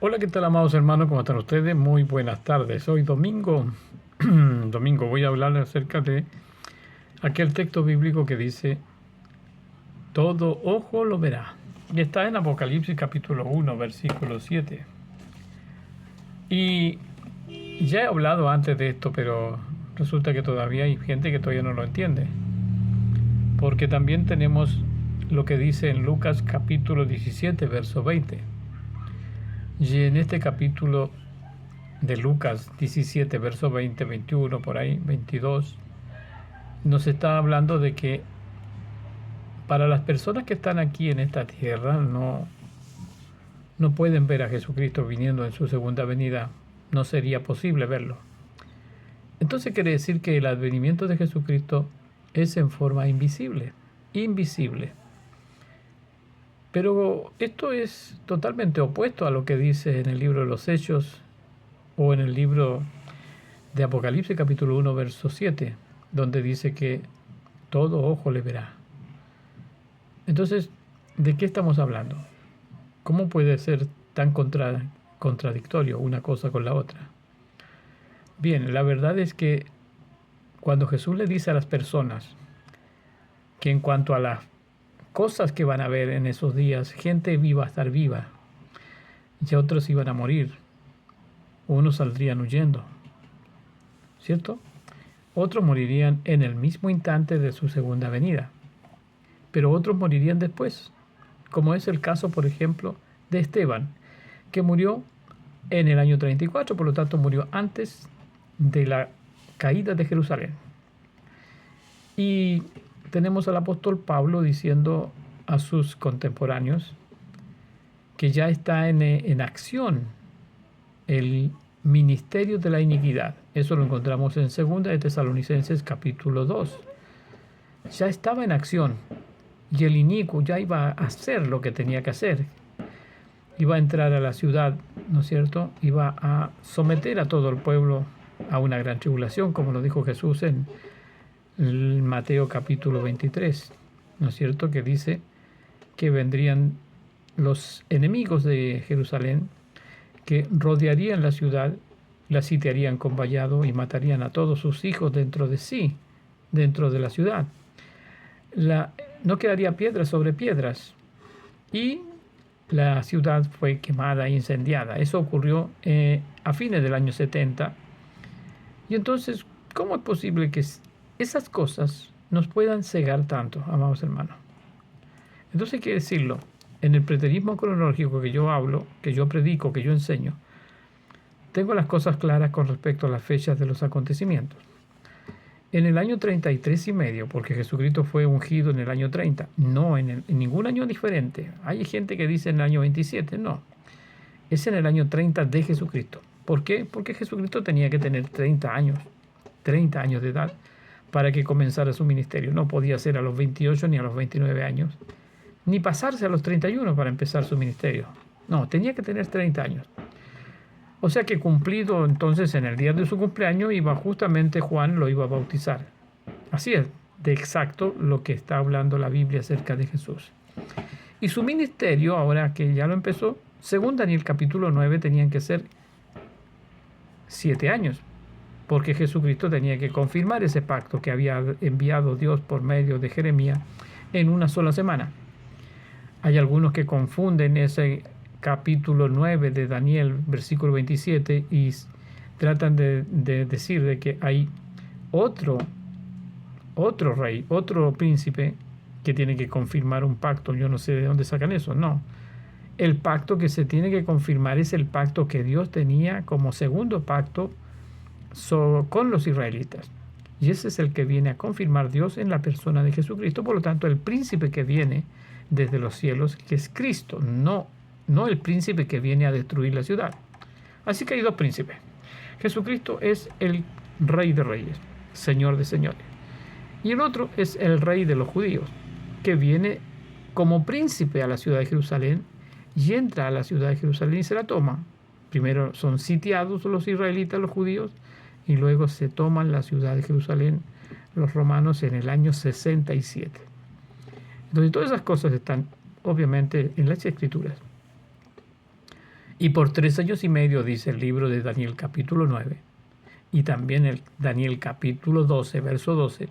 Hola, ¿qué tal, amados hermanos? ¿Cómo están ustedes? Muy buenas tardes. Hoy domingo, domingo voy a hablar acerca de aquel texto bíblico que dice, todo ojo lo verá. Y está en Apocalipsis capítulo 1, versículo 7. Y ya he hablado antes de esto, pero resulta que todavía hay gente que todavía no lo entiende. Porque también tenemos lo que dice en Lucas capítulo 17, verso 20. Y en este capítulo de Lucas 17, verso 20, 21, por ahí, 22, nos está hablando de que para las personas que están aquí en esta tierra no pueden ver a Jesucristo viniendo en su segunda venida. No sería posible verlo. Entonces quiere decir que el advenimiento de Jesucristo es en forma invisible, invisible. Pero esto es totalmente opuesto a lo que dice en el libro de los Hechos o en el libro de Apocalipsis capítulo 1, verso 7, donde dice que todo ojo le verá. Entonces, ¿de qué estamos hablando? ¿Cómo puede ser tan contradictorio una cosa con la otra? Bien, la verdad es que cuando Jesús le dice a las personas que en cuanto a las cosas que van a ver en esos días, gente viva a estar viva, y otros iban a morir, unos saldrían huyendo, ¿cierto? Otros morirían en el mismo instante de su segunda venida, pero otros morirían después, como es el caso, por ejemplo, de Esteban, que murió en el año 34, por lo tanto murió antes de la caída de Jerusalén. Y tenemos al apóstol Pablo diciendo a sus contemporáneos que ya está en acción el ministerio de la iniquidad. Eso lo encontramos en 2 de Tesalonicenses capítulo 2. Ya estaba en acción y el inicuo ya iba a hacer lo que tenía que hacer. Iba a entrar a la ciudad, ¿no es cierto? Iba a someter a todo el pueblo a una gran tribulación, como lo dijo Jesús en Mateo capítulo 23, ¿no es cierto? Que dice que vendrían los enemigos de Jerusalén, que rodearían la ciudad, la sitiarían con vallado y matarían a todos sus hijos dentro de sí, dentro de la ciudad. No quedaría piedras sobre piedras. Y la ciudad fue quemada e incendiada. Eso ocurrió a fines del año 70. Y entonces, ¿cómo es posible que esas cosas nos puedan cegar tanto, amados hermanos? Entonces hay que decirlo, en el preterismo cronológico que yo hablo, que yo predico, que yo enseño, tengo las cosas claras con respecto a las fechas de los acontecimientos. En el año 33 y medio, porque Jesucristo fue ungido en el año 30, no en ningún año diferente. Hay gente que dice en el año 27, no. Es en el año 30 de Jesucristo. ¿Por qué? Porque Jesucristo tenía que tener 30 años de edad para que comenzara su ministerio. No podía ser a los 28 ni a los 29 años, ni pasarse a los 31 para empezar su ministerio. No, tenía que tener 30 años. O sea que cumplido entonces en el día de su cumpleaños, justamente Juan lo iba a bautizar. Así es, de exacto lo que está hablando la Biblia acerca de Jesús. Y su ministerio, ahora que ya lo empezó, según Daniel capítulo 9, tenían que ser 7 años, porque Jesucristo tenía que confirmar ese pacto que había enviado Dios por medio de Jeremías en una sola semana. Hay algunos que confunden ese capítulo 9 de Daniel, versículo 27, y tratan de decir de que hay otro rey, otro príncipe que tiene que confirmar un pacto. Yo no sé de dónde sacan eso, no. El pacto que se tiene que confirmar es el pacto que Dios tenía como segundo pacto con los israelitas. Y ese es el que viene a confirmar Dios en la persona de Jesucristo. Por lo tanto, el príncipe que viene desde los cielos, que es Cristo, no el príncipe que viene a destruir la ciudad. Así que hay dos príncipes. Jesucristo es el Rey de Reyes, Señor de Señores. Y el otro es el Rey de los judíos, que viene como príncipe a la ciudad de Jerusalén y entra a la ciudad de Jerusalén y se la toma. Primero son sitiados los israelitas, los judíos, y luego se toman la ciudad de Jerusalén los romanos en el año 67. Entonces todas esas cosas están obviamente en las escrituras. Y por 3 años y medio, dice el libro de Daniel capítulo 9, y también el Daniel capítulo 12, verso 12,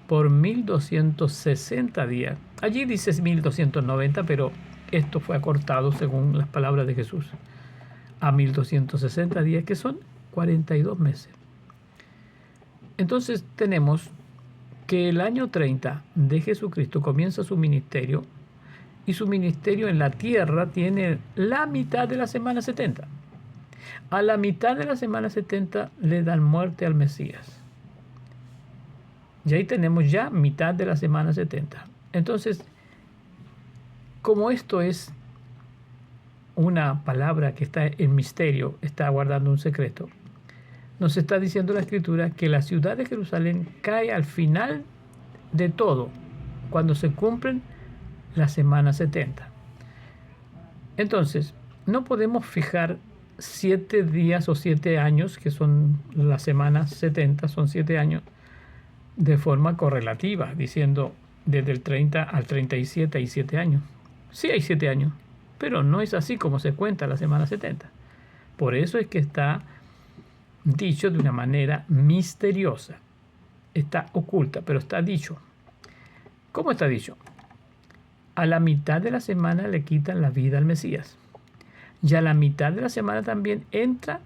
por 1260 días. Allí dice 1290, pero esto fue acortado según las palabras de Jesús a 1260 días, que son 42 meses. Entonces tenemos que el año 30 de Jesucristo comienza su ministerio, y su ministerio en la tierra tiene la mitad de la semana 70. A la mitad de la semana 70 le dan muerte al Mesías. Y ahí tenemos ya mitad de la semana 70. Entonces, como esto es una palabra que está en misterio, está guardando un secreto, nos está diciendo la Escritura que la ciudad de Jerusalén cae al final de todo, cuando se cumplen la semana 70. Entonces, no podemos fijar 7 días o 7 años, que son las semanas 70, son 7 años, de forma correlativa, diciendo desde el 30 al 37 hay 7 años. Sí hay 7 años, pero no es así como se cuenta la semana 70. Por eso es que está dicho de una manera misteriosa. Está oculta, pero está dicho. ¿Cómo está dicho? A la mitad de la semana le quitan la vida al Mesías. Y a la mitad de la semana también entra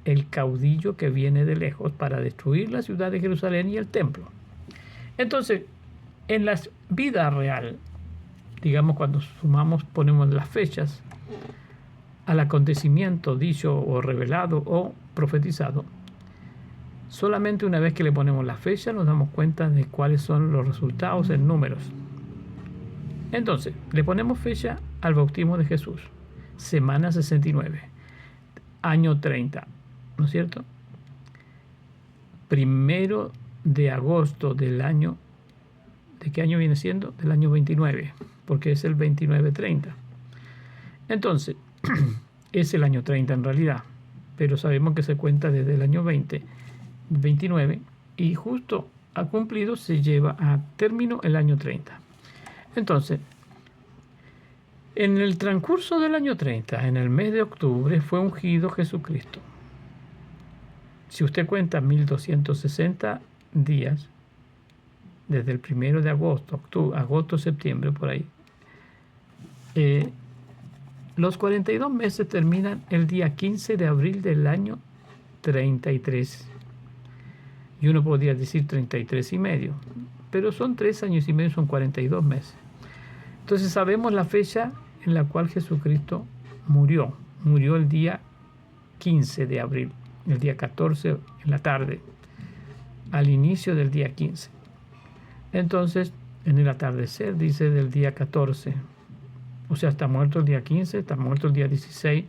el caudillo que viene de lejos para destruir la ciudad de Jerusalén y el templo. Entonces, en la vida real, digamos, cuando sumamos, ponemos las fechas al acontecimiento dicho o revelado o profetizado, solamente una vez que le ponemos la fecha nos damos cuenta de cuáles son los resultados en números. Entonces, le ponemos fecha al bautismo de Jesús, semana 69, año 30, ¿no es cierto? 1 de agosto del año, ¿de qué año viene siendo? Del año 29, porque es el 29-30. Entonces, es el año 30 en realidad, pero sabemos que se cuenta desde el año 29, y justo ha cumplido, se lleva a término el año 30. Entonces, en el transcurso del año 30, en el mes de octubre, fue ungido Jesucristo. Si usted cuenta 1260 días, desde el 1 de agosto, agosto, septiembre, por ahí, los 42 meses terminan el día 15 de abril del año 33. Y uno podría decir 33 y medio, pero son 3 años y medio, son 42 meses. Entonces sabemos la fecha en la cual Jesucristo murió. Murió el día 15 de abril, el día 14 en la tarde, al inicio del día 15. Entonces, en el atardecer, dice, del día 14. O sea, está muerto el día 15, está muerto el día 16,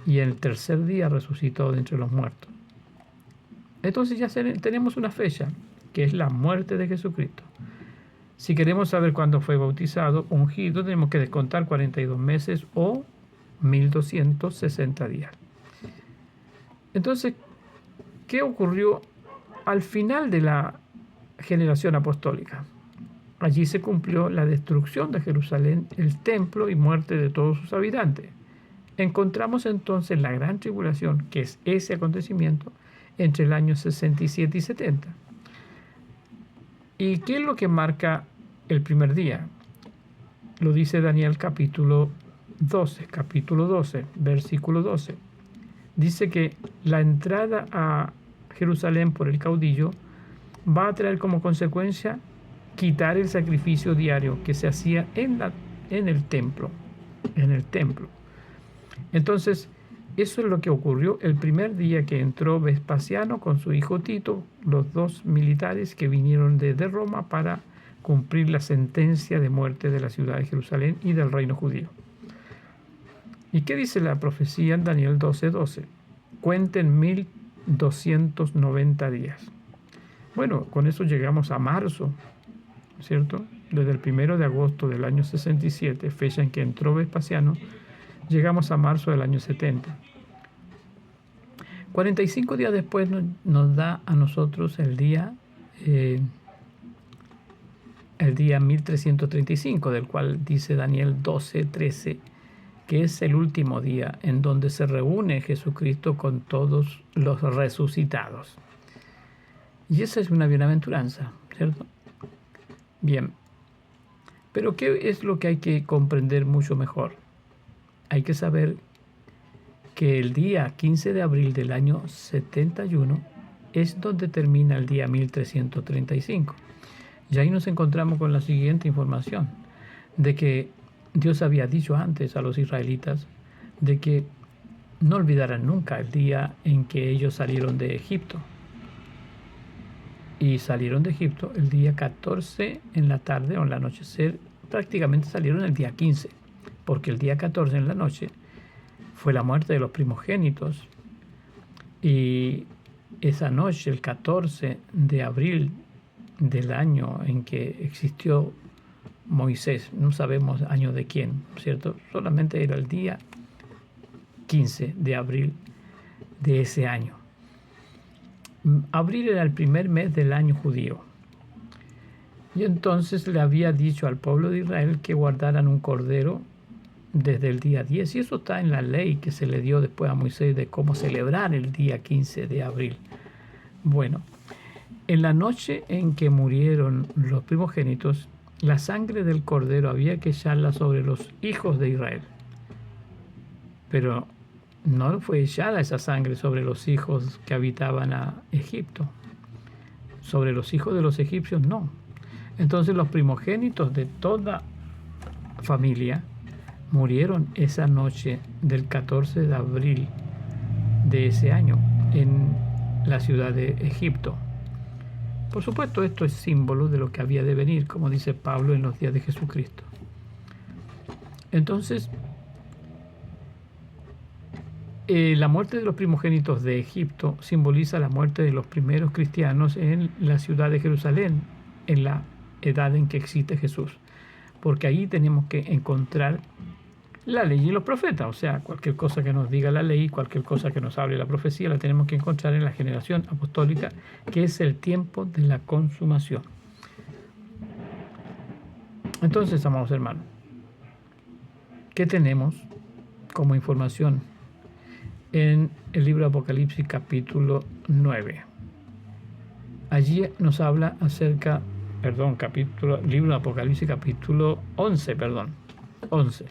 y el tercer día resucitó de entre los muertos. Entonces ya tenemos una fecha, que es la muerte de Jesucristo. Si queremos saber cuándo fue bautizado, ungido, tenemos que descontar 42 meses o 1260 días. Entonces, ¿qué ocurrió al final de la generación apostólica? Allí se cumplió la destrucción de Jerusalén, el templo y muerte de todos sus habitantes. Encontramos entonces la gran tribulación, que es ese acontecimiento entre el año 67 y 70. ¿Y qué es lo que marca el primer día? Lo dice Daniel capítulo 12, versículo 12. Dice que la entrada a Jerusalén por el caudillo va a traer como consecuencia quitar el sacrificio diario que se hacía en el templo. Entonces, eso es lo que ocurrió el primer día que entró Vespasiano con su hijo Tito, los dos militares que vinieron desde Roma para cumplir la sentencia de muerte de la ciudad de Jerusalén y del reino judío. ¿Y qué dice la profecía en Daniel 12:12? Cuenten 1290 días. Bueno, con eso llegamos a marzo, ¿cierto? Desde el 1 de agosto del año 67, fecha en que entró Vespasiano, llegamos a marzo del año 70. 45 días después nos da a nosotros el día 1335, del cual dice Daniel 12:13, que es el último día en donde se reúne Jesucristo con todos los resucitados. Y esa es una bienaventuranza, ¿cierto? Bien, pero ¿qué es lo que hay que comprender mucho mejor? Hay que saber que el día 15 de abril del año 71 es donde termina el día 1335. Y ahí nos encontramos con la siguiente información, de que Dios había dicho antes a los israelitas de que no olvidaran nunca el día en que ellos salieron de Egipto. Y salieron de Egipto el día 14 en la tarde o en el anochecer, prácticamente salieron el día 15, porque el día 14 en la noche fue la muerte de los primogénitos. Y esa noche, el 14 de abril del año en que existió Moisés, no sabemos año de quién, ¿cierto? Solamente era el día 15 de abril de ese año. Abril era el primer mes del año judío. Y entonces le había dicho al pueblo de Israel que guardaran un cordero desde el día 10. Y eso está en la ley que se le dio después a Moisés de cómo celebrar el día 15 de abril. Bueno, en la noche en que murieron los primogénitos, la sangre del cordero había que echarla sobre los hijos de Israel. Pero no fue echada esa sangre sobre los hijos que habitaban a Egipto. Sobre los hijos de los egipcios no. Entonces los primogénitos de toda familia murieron esa noche del 14 de abril de ese año en la ciudad de Egipto. Por supuesto, esto es símbolo de lo que había de venir, como dice Pablo en los días de Jesucristo. Entonces, la muerte de los primogénitos de Egipto simboliza la muerte de los primeros cristianos en la ciudad de Jerusalén, en la edad en que existe Jesús. Porque ahí tenemos que encontrar la ley y los profetas. O sea, cualquier cosa que nos diga la ley, cualquier cosa que nos hable la profecía, la tenemos que encontrar en la generación apostólica, que es el tiempo de la consumación. Entonces, amados hermanos, ¿qué tenemos como información en el libro de Apocalipsis capítulo 9? Allí nos habla acerca, libro de Apocalipsis capítulo 11, 11.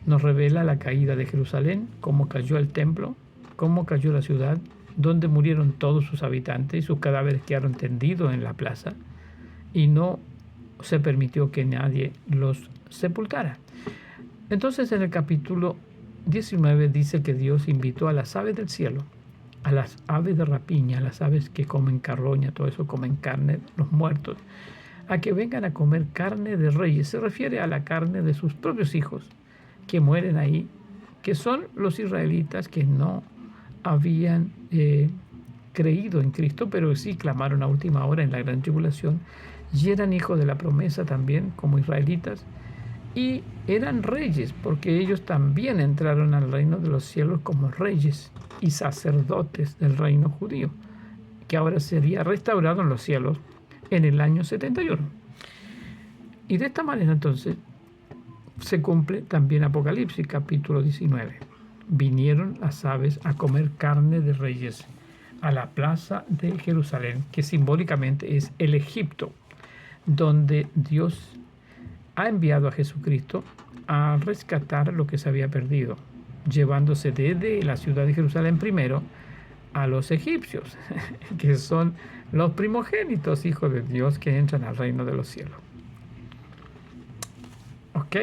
Nos revela la caída de Jerusalén, cómo cayó el templo, cómo cayó la ciudad, donde murieron todos sus habitantes y sus cadáveres quedaron tendidos en la plaza y no se permitió que nadie los sepultara. Entonces en el capítulo 19 dice que Dios invitó a las aves del cielo, a las aves de rapiña, a las aves que comen carroña, todo eso comen carne, los muertos, a que vengan a comer carne de reyes. Se refiere a la carne de sus propios hijos que mueren ahí, que son los israelitas que no habían creído en Cristo, pero sí clamaron a última hora en la gran tribulación, y eran hijos de la promesa también como israelitas, y eran reyes, porque ellos también entraron al reino de los cielos como reyes y sacerdotes del reino judío, que ahora sería restaurado en los cielos en el año 71. Y de esta manera entonces se cumple también Apocalipsis capítulo 19. Vinieron las aves a comer carne de reyes a la plaza de Jerusalén, que simbólicamente es el Egipto, donde Dios ha enviado a Jesucristo a rescatar lo que se había perdido, llevándose desde la ciudad de Jerusalén primero a los egipcios, que son los primogénitos hijos de Dios que entran al reino de los cielos. ¿Ok?